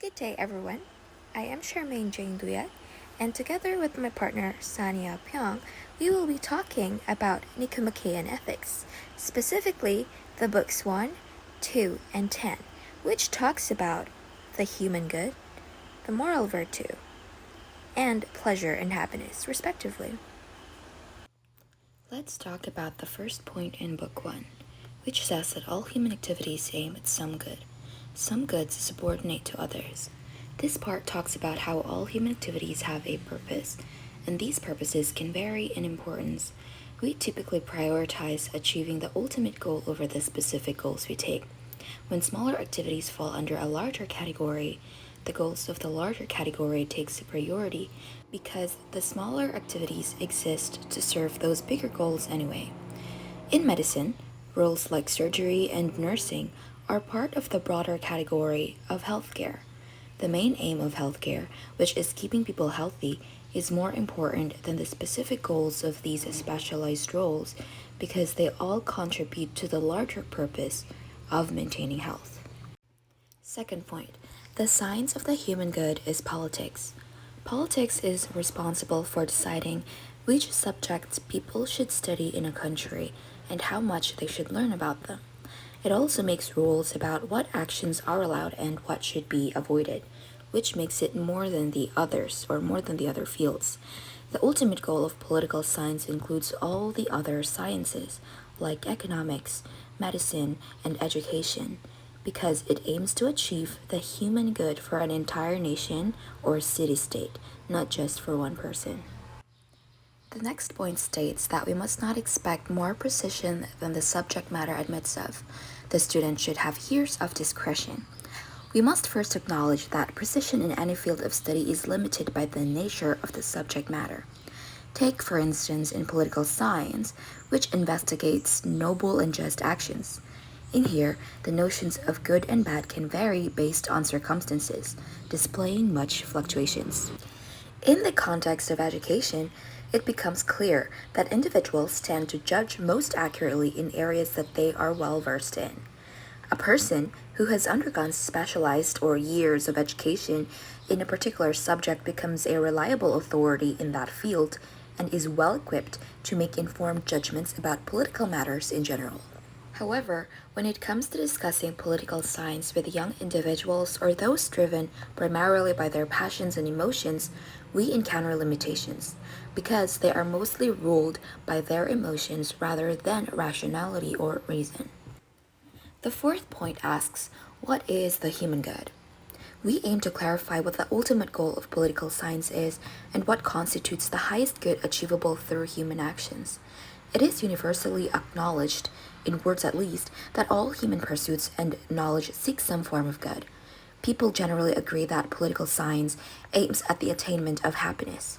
Good day, everyone. I am Charmaine Jane Duyak, and together with my partner Sania Pyong, we will be talking about Nicomachean ethics, specifically the books 1, 2, and 10, which talks about the human good, the moral virtue, and pleasure and happiness, respectively. Let's talk about the first point in Book 1, which says that all human activities aim at some good. Some goods subordinate to others. This part talks about how all human activities have a purpose, and these purposes can vary in importance. We typically prioritize achieving the ultimate goal over the specific goals we take. When smaller activities fall under a larger category, the goals of the larger category takes priority because the smaller activities exist to serve those bigger goals anyway. In medicine, roles like surgery and nursing are part of the broader category of healthcare. The main aim of healthcare, which is keeping people healthy, is more important than the specific goals of these specialized roles because they all contribute to the larger purpose of maintaining health. Second point, the science of the human good is politics. Politics is responsible for deciding which subjects people should study in a country and how much they should learn about them. It also makes rules about what actions are allowed and what should be avoided, which makes it more than the others or more than the other fields. The ultimate goal of political science includes all the other sciences, like economics, medicine, and education, because it aims to achieve the human good for an entire nation or city-state, not just for one person. The next point states that we must not expect more precision than the subject matter admits of. The student should have years of discretion. We must first acknowledge that precision in any field of study is limited by the nature of the subject matter. Take, for instance, in political science, which investigates noble and just actions. In here, the notions of good and bad can vary based on circumstances, displaying much fluctuations. In the context of education, it becomes clear that individuals tend to judge most accurately in areas that they are well versed in. A person who has undergone specialized or years of education in a particular subject becomes a reliable authority in that field and is well equipped to make informed judgments about political matters in general. However, when it comes to discussing political science with young individuals or those driven primarily by their passions and emotions, we encounter limitations because they are mostly ruled by their emotions rather than rationality or reason. The fourth point asks, what is the human good? We aim to clarify what the ultimate goal of political science is and what constitutes the highest good achievable through human actions. It is universally acknowledged, in words at least, that all human pursuits and knowledge seek some form of good. People generally agree that political science aims at the attainment of happiness.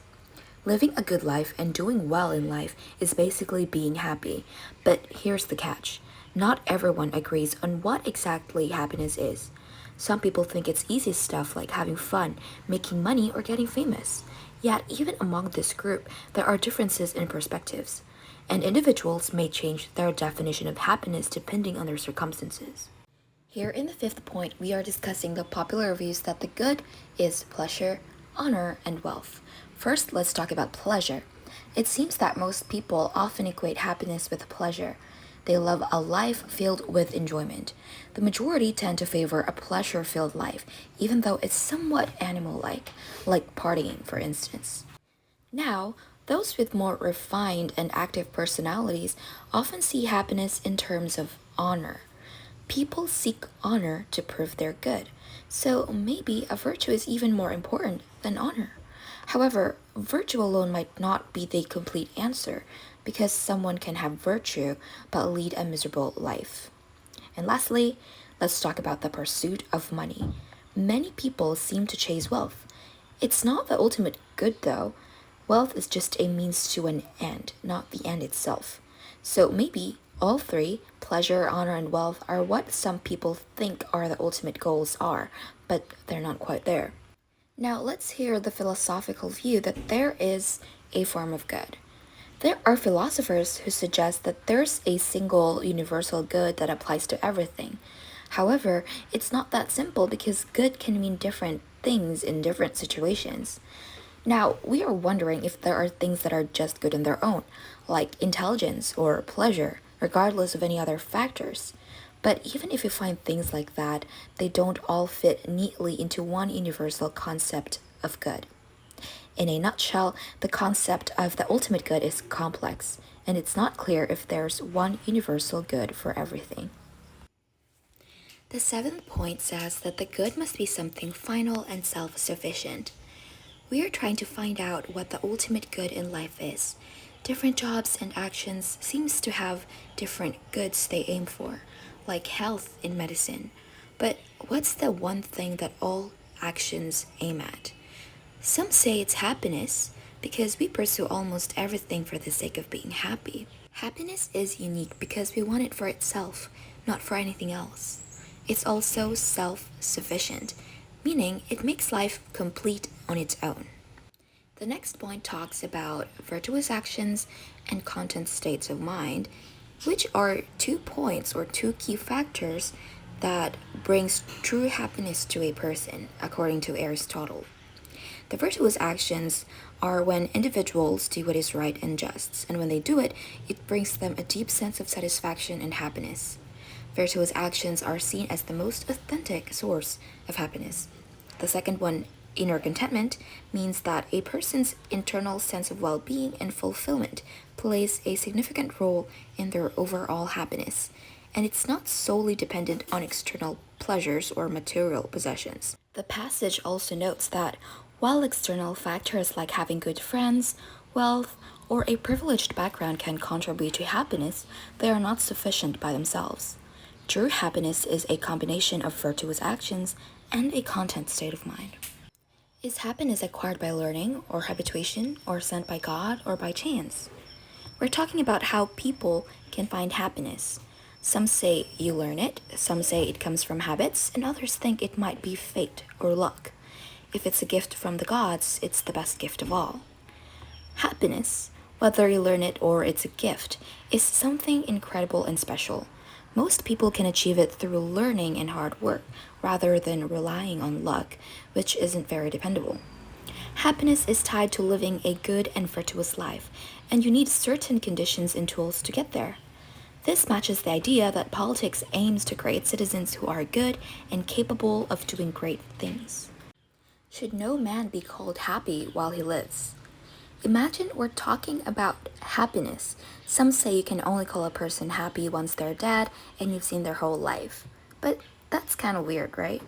Living a good life and doing well in life is basically being happy, but here's the catch. Not everyone agrees on what exactly happiness is. Some people think it's easy stuff like having fun, making money, or getting famous. Yet, even among this group, there are differences in perspectives, and individuals may change their definition of happiness depending on their circumstances. Here in the fifth point, we are discussing the popular views that the good is pleasure, honor, and wealth. First, let's talk about pleasure. It seems that most people often equate happiness with pleasure. They love a life filled with enjoyment. The majority tend to favor a pleasure-filled life, even though it's somewhat animal-like, like partying, for instance. Now, those with more refined and active personalities often see happiness in terms of honor. People seek honor to prove they're good, so maybe a virtue is even more important than honor. However, virtue alone might not be the complete answer because someone can have virtue but lead a miserable life. And lastly, let's talk about the pursuit of money. Many people seem to chase wealth. It's not the ultimate good though. Wealth is just a means to an end, not the end itself. So maybe all three, pleasure, honor, and wealth, are what some people think are the ultimate goals are, but they're not quite there. Now let's hear the philosophical view that there is a form of good. There are philosophers who suggest that there's a single universal good that applies to everything. However, it's not that simple because good can mean different things in different situations. Now, we are wondering if there are things that are just good on their own, like intelligence or pleasure, regardless of any other factors. But even if you find things like that, they don't all fit neatly into one universal concept of good. In a nutshell, the concept of the ultimate good is complex, and it's not clear if there's one universal good for everything. The seventh point says that the good must be something final and self sufficient. We are trying to find out what the ultimate good in life is. Different jobs and actions seems to have different goods they aim for, like health in medicine. But what's the one thing that all actions aim at? Some say it's happiness because we pursue almost everything for the sake of being happy. Happiness is unique because we want it for itself, not for anything else. It's also self-sufficient, meaning it makes life complete on its own. The next point talks about virtuous actions and content states of mind, which are 2 points or two key factors that brings true happiness to a person, according to Aristotle. The virtuous actions are when individuals do what is right and just, and when they do it, it brings them a deep sense of satisfaction and happiness. Virtuous actions are seen as the most authentic source of happiness. The second one, inner contentment, means that a person's internal sense of well-being and fulfillment plays a significant role in their overall happiness, and it's not solely dependent on external pleasures or material possessions. The passage also notes that while external factors like having good friends, wealth, or a privileged background can contribute to happiness, they are not sufficient by themselves. True happiness is a combination of virtuous actions and a content state of mind. Is happiness acquired by learning, or habituation, or sent by God, or by chance? We're talking about how people can find happiness. Some say you learn it, some say it comes from habits, and others think it might be fate or luck. If it's a gift from the gods, it's the best gift of all. Happiness, whether you learn it or it's a gift, is something incredible and special. Most people can achieve it through learning and hard work, rather than relying on luck, which isn't very dependable. Happiness is tied to living a good and virtuous life, and you need certain conditions and tools to get there. This matches the idea that politics aims to create citizens who are good and capable of doing great things. Should no man be called happy while he lives? Imagine we're talking about happiness. Some say you can only call a person happy once they're dead and you've seen their whole life. But that's kind of weird, right?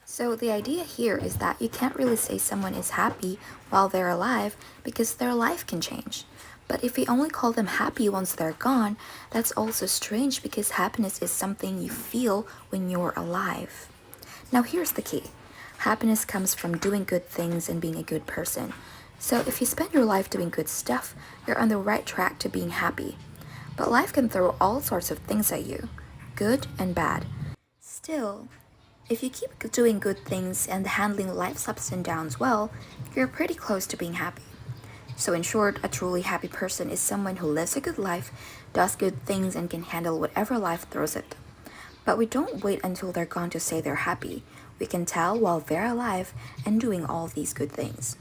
So the idea here is that you can't really say someone is happy while they're alive because their life can change. But if we only call them happy once they're gone, that's also strange because happiness is something you feel when you're alive. Now here's the key. Happiness comes from doing good things and being a good person. So if you spend your life doing good stuff, you're on the right track to being happy. But life can throw all sorts of things at you, good and bad. Still, if you keep doing good things and handling life's ups and downs well, you're pretty close to being happy. So in short, a truly happy person is someone who lives a good life, does good things, and can handle whatever life throws at them. But we don't wait until they're gone to say they're happy. We can tell while they're alive and doing all these good things.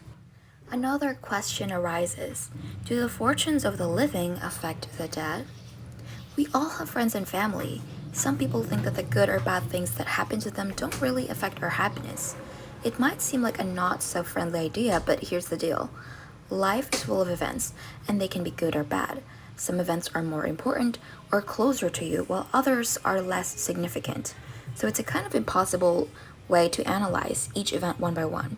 Another question arises. Do the fortunes of the living affect the dead? We all have friends and family. Some people think that the good or bad things that happen to them don't really affect our happiness. It might seem like a not so friendly idea, but here's the deal. Life is full of events, and they can be good or bad. Some events are more important or closer to you, while others are less significant. So it's a kind of impossible way to analyze each event one by one.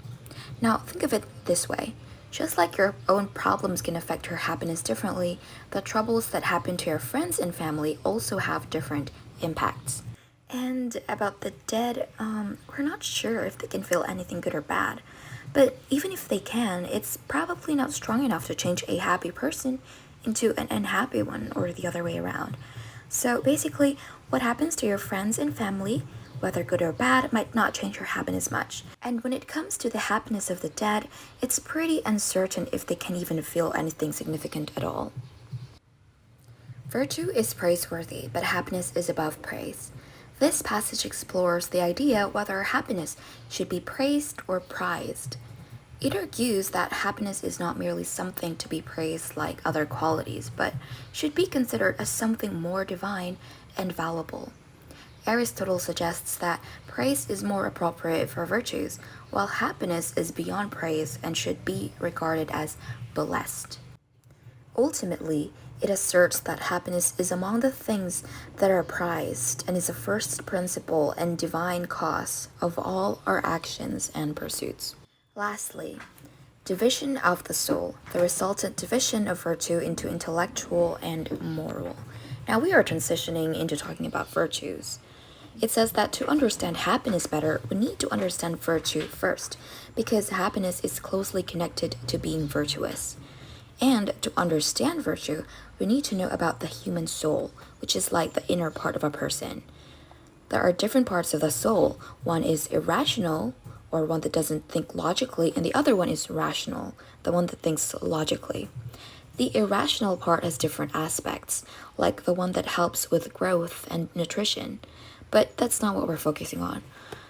Now, think of it this way. Just like your own problems can affect your happiness differently, the troubles that happen to your friends and family also have different impacts. And about the dead, we're not sure if they can feel anything good or bad. But even if they can, it's probably not strong enough to change a happy person into an unhappy one or the other way around. So basically, what happens to your friends and family, whether good or bad, might not change your happiness much. And when it comes to the happiness of the dead, it's pretty uncertain if they can even feel anything significant at all. Virtue is praiseworthy, but happiness is above praise. This passage explores the idea whether happiness should be praised or prized. It argues that happiness is not merely something to be praised like other qualities, but should be considered as something more divine and valuable. Aristotle suggests that praise is more appropriate for virtues, while happiness is beyond praise and should be regarded as blessed. Ultimately, it asserts that happiness is among the things that are prized and is a first principle and divine cause of all our actions and pursuits. Lastly, division of the soul, the resultant division of virtue into intellectual and moral. Now we are transitioning into talking about virtues. It says that to understand happiness better, we need to understand virtue first, because happiness is closely connected to being virtuous. And to understand virtue, we need to know about the human soul, which is like the inner part of a person. There are different parts of the soul. One is irrational, or one that doesn't think logically, and the other one is rational, the one that thinks logically. The irrational part has different aspects, like the one that helps with growth and nutrition, but that's not what we're focusing on.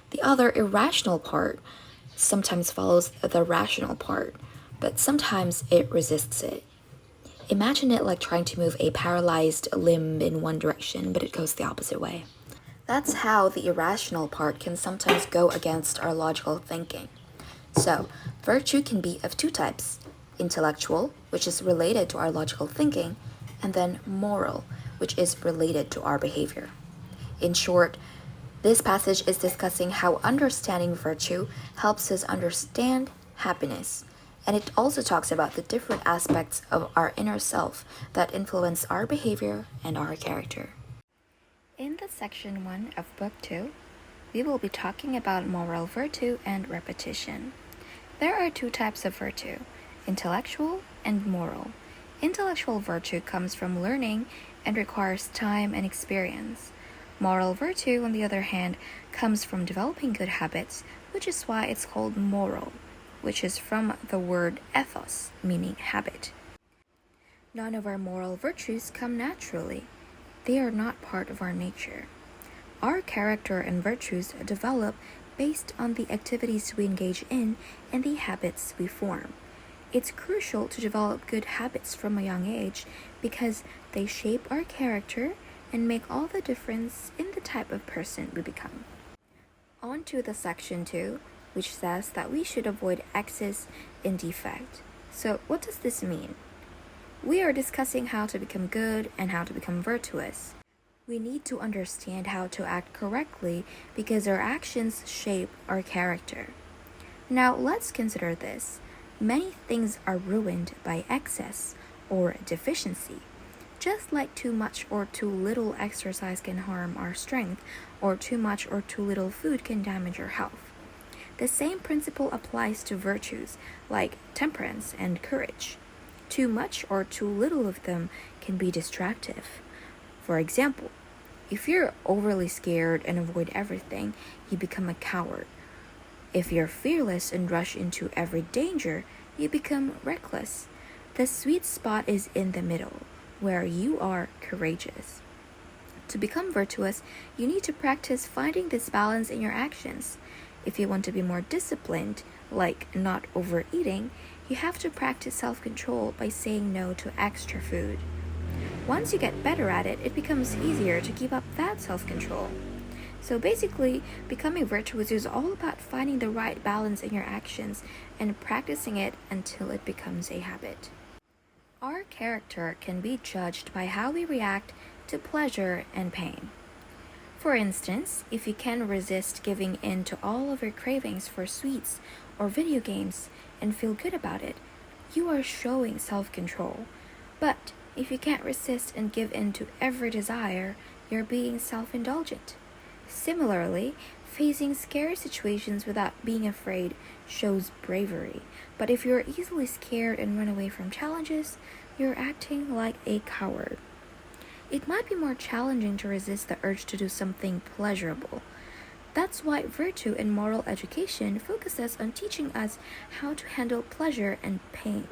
The other irrational part sometimes follows the rational part, but sometimes it resists it. Imagine it like trying to move a paralyzed limb in one direction, but it goes the opposite way. That's how the irrational part can sometimes go against our logical thinking. So, virtue can be of two types: intellectual, which is related to our logical thinking, and then moral, which is related to our behavior. In short, this passage is discussing how understanding virtue helps us understand happiness, and it also talks about the different aspects of our inner self that influence our behavior and our character. In the section 1 of book 2, we will be talking about moral virtue and repetition. There are two types of virtue: intellectual and moral. Intellectual virtue comes from learning and requires time and experience. Moral virtue, on the other hand, comes from developing good habits, which is why it's called moral, which is from the word ethos, meaning habit. None of our moral virtues come naturally. They are not part of our nature. Our character and virtues develop based on the activities we engage in and the habits we form. It's crucial to develop good habits from a young age because they shape our character and make all the difference in the type of person we become. On to the section 2, which says that we should avoid excess and defect. So what does this mean? We are discussing how to become good and how to become virtuous. We need to understand how to act correctly because our actions shape our character. Now let's consider this. Many things are ruined by excess or deficiency. Just like too much or too little exercise can harm our strength, or too much or too little food can damage our health. The same principle applies to virtues like temperance and courage. Too much or too little of them can be destructive. For example, if you're overly scared and avoid everything, you become a coward. If you're fearless and rush into every danger, you become reckless. The sweet spot is in the middle, where you are courageous. To become virtuous, you need to practice finding this balance in your actions. If you want to be more disciplined, like not overeating, you have to practice self-control by saying no to extra food. Once you get better at it, it becomes easier to keep up that self-control. So basically, becoming virtuous is all about finding the right balance in your actions and practicing it until it becomes a habit. Our character can be judged by how we react to pleasure and pain. For instance, if you can resist giving in to all of your cravings for sweets or video games and feel good about it, you are showing self-control. But if you can't resist and give in to every desire, you're being self-indulgent. Similarly, facing scary situations without being afraid shows bravery. But if you're easily scared and run away from challenges, you're acting like a coward. It might be more challenging to resist the urge to do something pleasurable. That's why virtue and moral education focuses on teaching us how to handle pleasure and pain.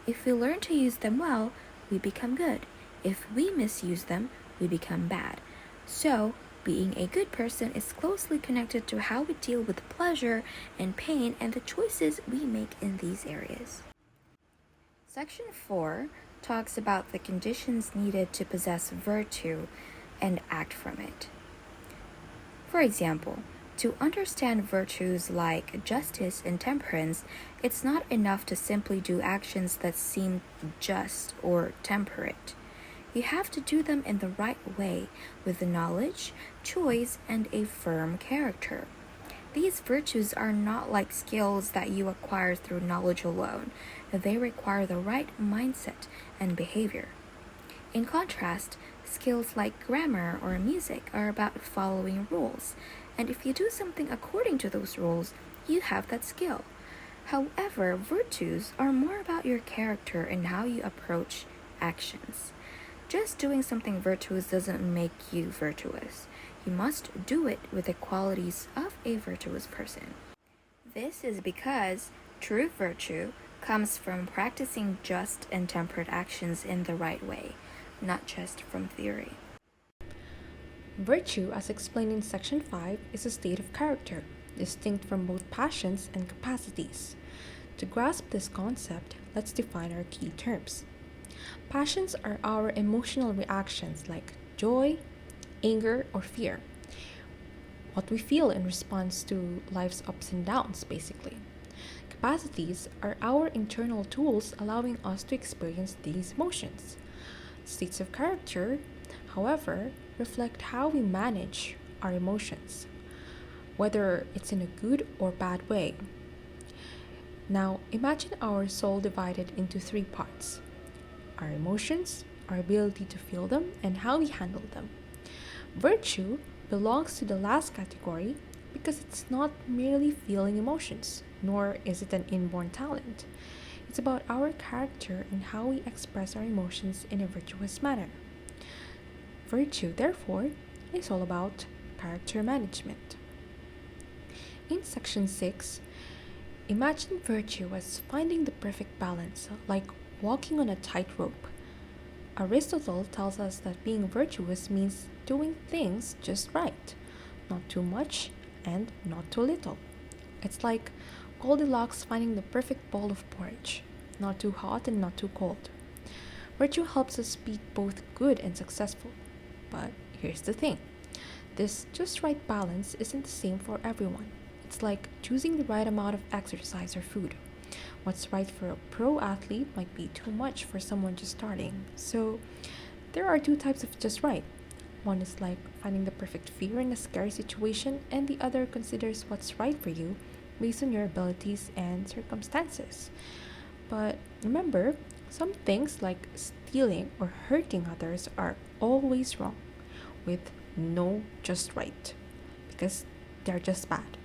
If we learn to use them well, we become good. If we misuse them, we become bad. So, Being a good person is closely connected to how we deal with pleasure and pain and the choices we make in these areas. Section 4 talks about the conditions needed to possess virtue and act from it. For example, to understand virtues like justice and temperance, it's not enough to simply do actions that seem just or temperate. You have to do them in the right way with the knowledge, choice, and a firm character. These virtues are not like skills that you acquire through knowledge alone. They require the right mindset and behavior. In contrast, skills like grammar or music are about following rules, and if you do something according to those rules, you have that skill. However, virtues are more about your character and how you approach actions. Just doing something virtuous doesn't make you virtuous. You must do it with the qualities of a virtuous person. This is because true virtue comes from practicing just and temperate actions in the right way, not just from theory. Virtue, as explained in Section 5, is a state of character, distinct from both passions and capacities. To grasp this concept, let's define our key terms. Passions are our emotional reactions like joy, anger, or fear. What we feel in response to life's ups and downs, basically. Capacities are our internal tools allowing us to experience these emotions. States of character, however, reflect how we manage our emotions, whether it's in a good or bad way. Now, imagine our soul divided into three parts: our emotions, our ability to feel them, and how we handle them. Virtue belongs to the last category because it's not merely feeling emotions, nor is it an inborn talent. It's about our character and how we express our emotions in a virtuous manner. Virtue, therefore, is all about character management. In Section 6, imagine virtue as finding the perfect balance, like walking on a tightrope. Aristotle tells us that being virtuous means doing things just right, not too much and not too little. It's like Goldilocks finding the perfect bowl of porridge, not too hot and not too cold. Virtue helps us be both good and successful. But here's the thing. This just right balance isn't the same for everyone. It's like choosing the right amount of exercise or food. What's right for a pro athlete might be too much for someone just starting. So there are two types of just right. One is like finding the perfect fear in a scary situation, and the other considers what's right for you based on your abilities and circumstances. But remember, some things like stealing or hurting others are always wrong, with no just right, because they're just bad.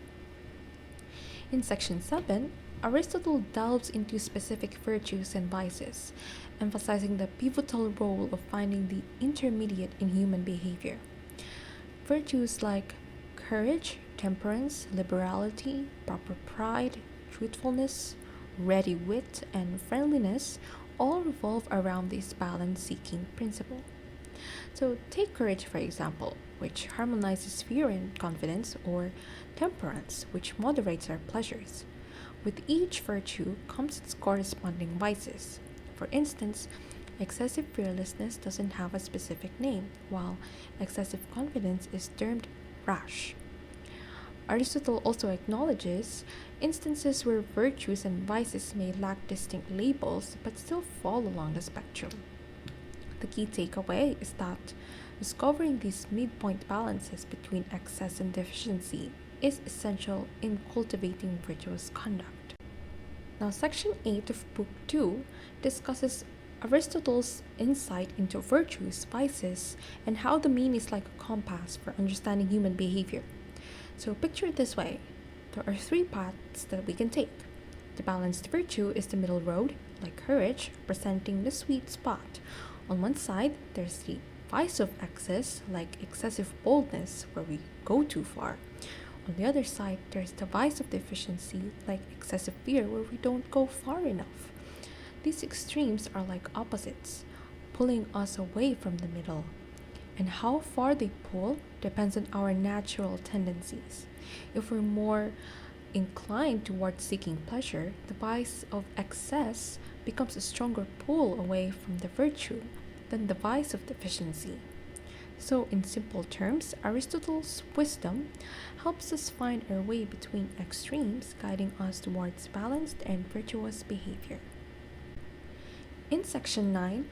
In Section 7, Aristotle delves into specific virtues and vices, emphasizing the pivotal role of finding the intermediate in human behavior. Virtues like courage, temperance, liberality, proper pride, truthfulness, ready wit, and friendliness all revolve around this balance-seeking principle. So take courage, for example, which harmonizes fear and confidence, or temperance, which moderates our pleasures. With each virtue comes its corresponding vices. For instance, excessive fearlessness doesn't have a specific name, while excessive confidence is termed rash. Aristotle also acknowledges instances where virtues and vices may lack distinct labels but still fall along the spectrum. The key takeaway is that discovering these midpoint balances between excess and deficiency is essential in cultivating virtuous conduct. Now, Section 8 of Book 2 discusses Aristotle's insight into virtues, vices, and how the mean is like a compass for understanding human behavior. So picture it this way. There are three paths that we can take. The balanced virtue is the middle road, like courage, representing the sweet spot. On one side, there's the vice of excess, like excessive boldness, where we go too far. On the other side, there's the vice of deficiency, like excessive fear, where we don't go far enough. These extremes are like opposites, pulling us away from the middle. And how far they pull depends on our natural tendencies. If we're more inclined towards seeking pleasure, the vice of excess becomes a stronger pull away from the virtue than the vice of deficiency. So, in simple terms, Aristotle's wisdom helps us find our way between extremes, guiding us towards balanced and virtuous behavior. In section 9,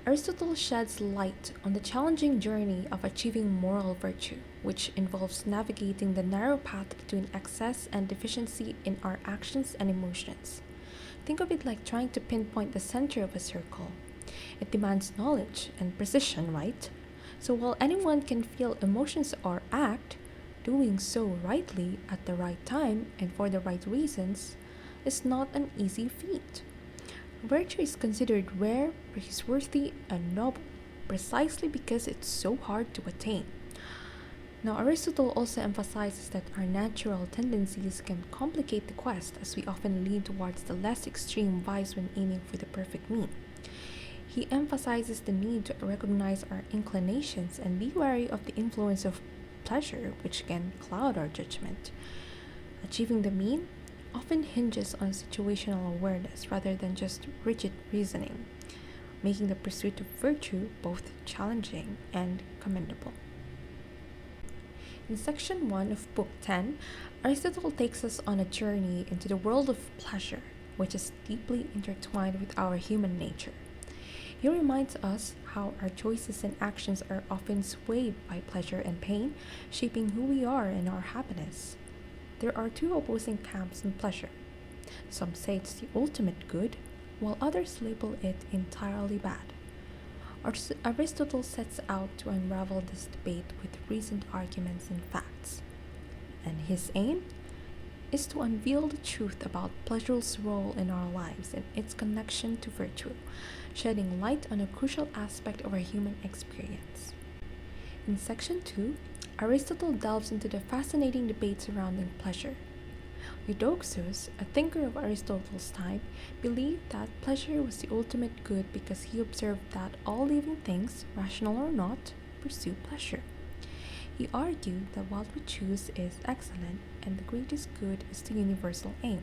Aristotle sheds light on the challenging journey of achieving moral virtue, which involves navigating the narrow path between excess and deficiency in our actions and emotions. Think of it like trying to pinpoint the center of a circle. It demands knowledge and precision, right? So while anyone can feel emotions or act, doing so rightly at the right time and for the right reasons is not an easy feat. Virtue is considered rare, praiseworthy, and noble, precisely because it's so hard to attain. Now, Aristotle also emphasizes that our natural tendencies can complicate the quest, as we often lean towards the less extreme vice when aiming for the perfect mean. He emphasizes the need to recognize our inclinations and be wary of the influence of pleasure, which can cloud our judgment. Achieving the mean often hinges on situational awareness rather than just rigid reasoning, making the pursuit of virtue both challenging and commendable. In section 1 of Book 10, Aristotle takes us on a journey into the world of pleasure, which is deeply intertwined with our human nature. He reminds us how our choices and actions are often swayed by pleasure and pain, shaping who we are and our happiness. There are two opposing camps in pleasure. Some say it's the ultimate good, while others label it entirely bad. Aristotle sets out to unravel this debate with recent arguments and facts. And his aim is to unveil the truth about pleasure's role in our lives and its connection to virtue, shedding light on a crucial aspect of our human experience. In section 2, Aristotle delves into the fascinating debate surrounding pleasure. Eudoxus, a thinker of Aristotle's time, believed that pleasure was the ultimate good because he observed that all living things, rational or not, pursue pleasure. He argued that what we choose is excellent and the greatest good is the universal aim.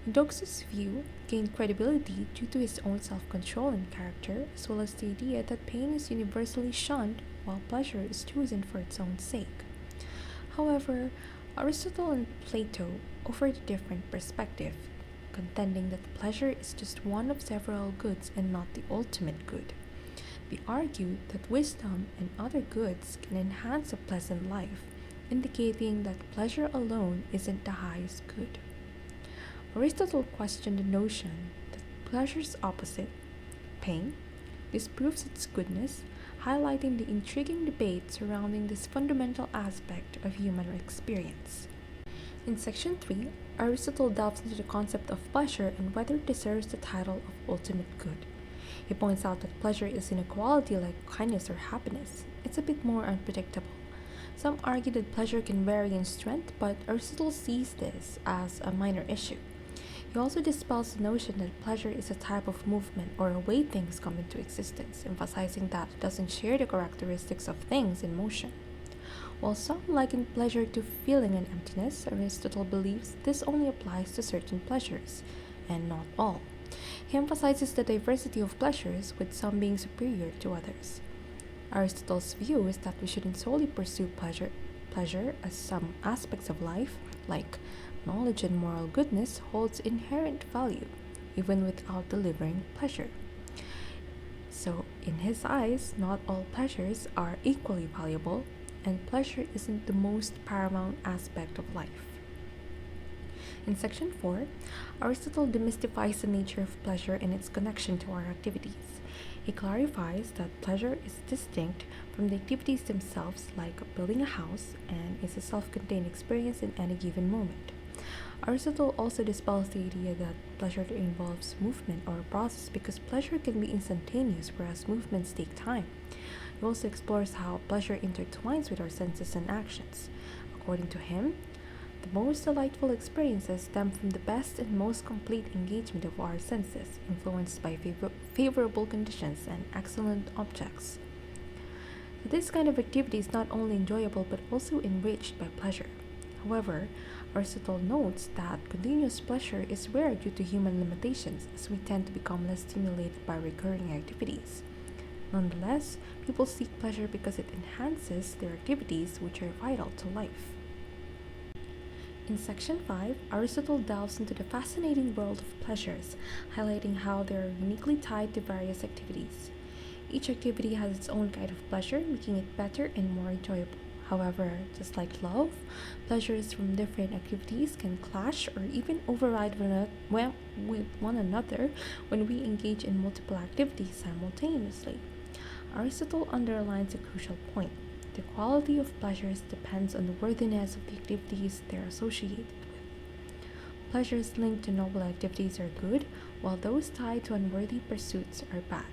Eudoxus' view gained credibility due to his own self-control and character, as well as the idea that pain is universally shunned while pleasure is chosen for its own sake. However, Aristotle and Plato offered a different perspective, contending that pleasure is just one of several goods and not the ultimate good. They argued that wisdom and other goods can enhance a pleasant life, indicating that pleasure alone isn't the highest good. Aristotle questioned the notion that pleasure's opposite, pain, disproves its goodness, highlighting the intriguing debate surrounding this fundamental aspect of human experience. In section 3, Aristotle delves into the concept of pleasure and whether it deserves the title of ultimate good. He points out that pleasure is inequality like kindness or happiness. It's a bit more unpredictable. Some argue that pleasure can vary in strength, but Aristotle sees this as a minor issue. He also dispels the notion that pleasure is a type of movement or a way things come into existence, emphasizing that it doesn't share the characteristics of things in motion. While some liken pleasure to feeling an emptiness, Aristotle believes this only applies to certain pleasures, and not all. He emphasizes the diversity of pleasures, with some being superior to others. Aristotle's view is that we shouldn't solely pursue pleasure as some aspects of life, like knowledge and moral goodness, holds inherent value, even without delivering pleasure. So, in his eyes, not all pleasures are equally valuable, and pleasure isn't the most paramount aspect of life. In section 4, Aristotle demystifies the nature of pleasure and its connection to our activities. He clarifies that pleasure is distinct from the activities themselves, like building a house, and is a self-contained experience in any given moment. Aristotle also dispels the idea that pleasure involves movement or process because pleasure can be instantaneous, whereas movements take time. He also explores how pleasure intertwines with our senses and actions. According to him, the most delightful experiences stem from the best and most complete engagement of our senses, influenced by favorable conditions and excellent objects. This kind of activity is not only enjoyable but also enriched by pleasure. However, Aristotle notes that continuous pleasure is rare due to human limitations, as we tend to become less stimulated by recurring activities. Nonetheless, people seek pleasure because it enhances their activities which are vital to life. In section 5, Aristotle delves into the fascinating world of pleasures, highlighting how they are uniquely tied to various activities. Each activity has its own kind of pleasure, making it better and more enjoyable. However, just like love, pleasures from different activities can clash or even override with one another when we engage in multiple activities simultaneously. Aristotle underlines a crucial point. The quality of pleasures depends on the worthiness of the activities they are associated with. Pleasures linked to noble activities are good, while those tied to unworthy pursuits are bad.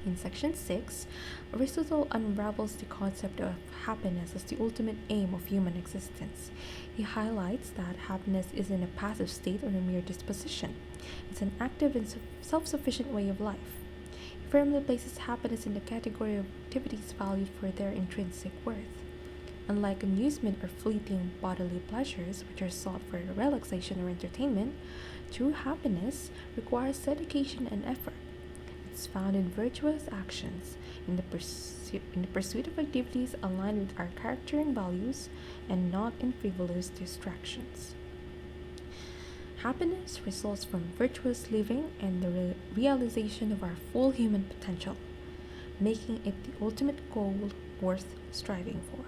In section 6, Aristotle unravels the concept of happiness as the ultimate aim of human existence. He highlights that happiness isn't a passive state or a mere disposition. It's an active and self-sufficient way of life. He firmly places happiness in the category of activities valued for their intrinsic worth. Unlike amusement or fleeting bodily pleasures, which are sought for relaxation or entertainment, true happiness requires dedication and effort. It's found in virtuous actions, in the pursuit of activities aligned with our character and values, and not in frivolous distractions. Happiness results from virtuous living and the realization of our full human potential, making it the ultimate goal worth striving for.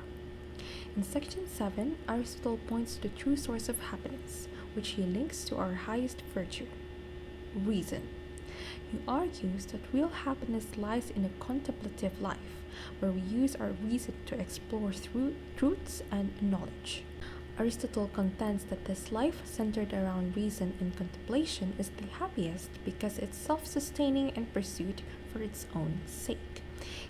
In section 7, Aristotle points to the true source of happiness, which he links to our highest virtue, reason. He argues that real happiness lies in a contemplative life, where we use our reason to explore truths and knowledge. Aristotle contends that this life centered around reason and contemplation is the happiest because it's self-sustaining and pursued for its own sake.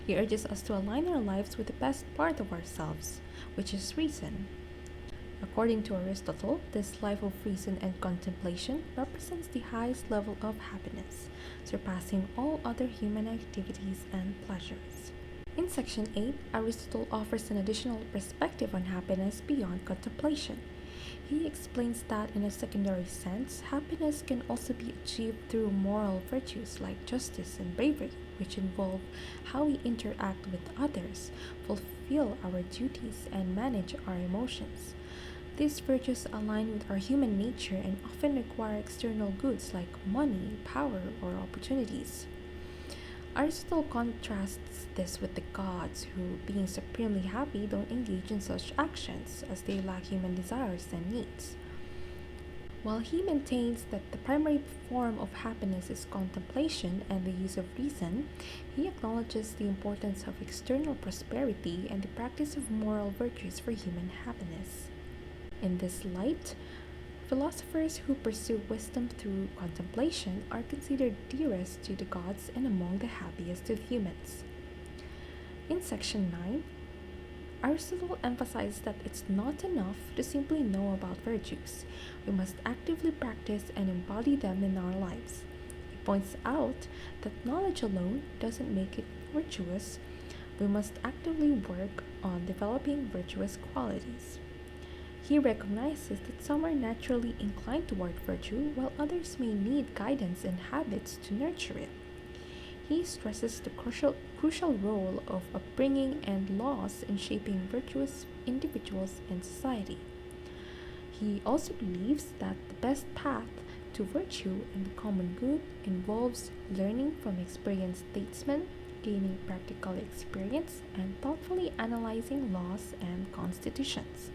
He urges us to align our lives with the best part of ourselves, which is reason. According to Aristotle, this life of reason and contemplation represents the highest level of happiness, surpassing all other human activities and pleasures. In section 8, Aristotle offers an additional perspective on happiness beyond contemplation. He explains that in a secondary sense, happiness can also be achieved through moral virtues like justice and bravery, which involve how we interact with others, fulfill our duties, and manage our emotions. These virtues align with our human nature and often require external goods like money, power, or opportunities. Aristotle contrasts this with the gods who, being supremely happy, don't engage in such actions as they lack human desires and needs. While he maintains that the primary form of happiness is contemplation and the use of reason, he acknowledges the importance of external prosperity and the practice of moral virtues for human happiness. In this light, philosophers who pursue wisdom through contemplation are considered dearest to the gods and among the happiest of humans. In section 9, Aristotle emphasizes that it's not enough to simply know about virtues. We must actively practice and embody them in our lives. He points out that knowledge alone doesn't make it virtuous. We must actively work on developing virtuous qualities. He recognizes that some are naturally inclined toward virtue, while others may need guidance and habits to nurture it. He stresses the crucial role of upbringing and laws in shaping virtuous individuals and society. He also believes that the best path to virtue and the common good involves learning from experienced statesmen, gaining practical experience, and thoughtfully analyzing laws and constitutions.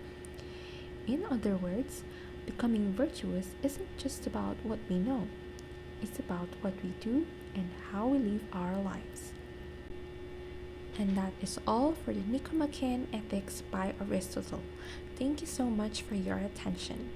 In other words, becoming virtuous isn't just about what we know, it's about what we do and how we live our lives. And that is all for the Nicomachean Ethics by Aristotle. Thank you so much for your attention.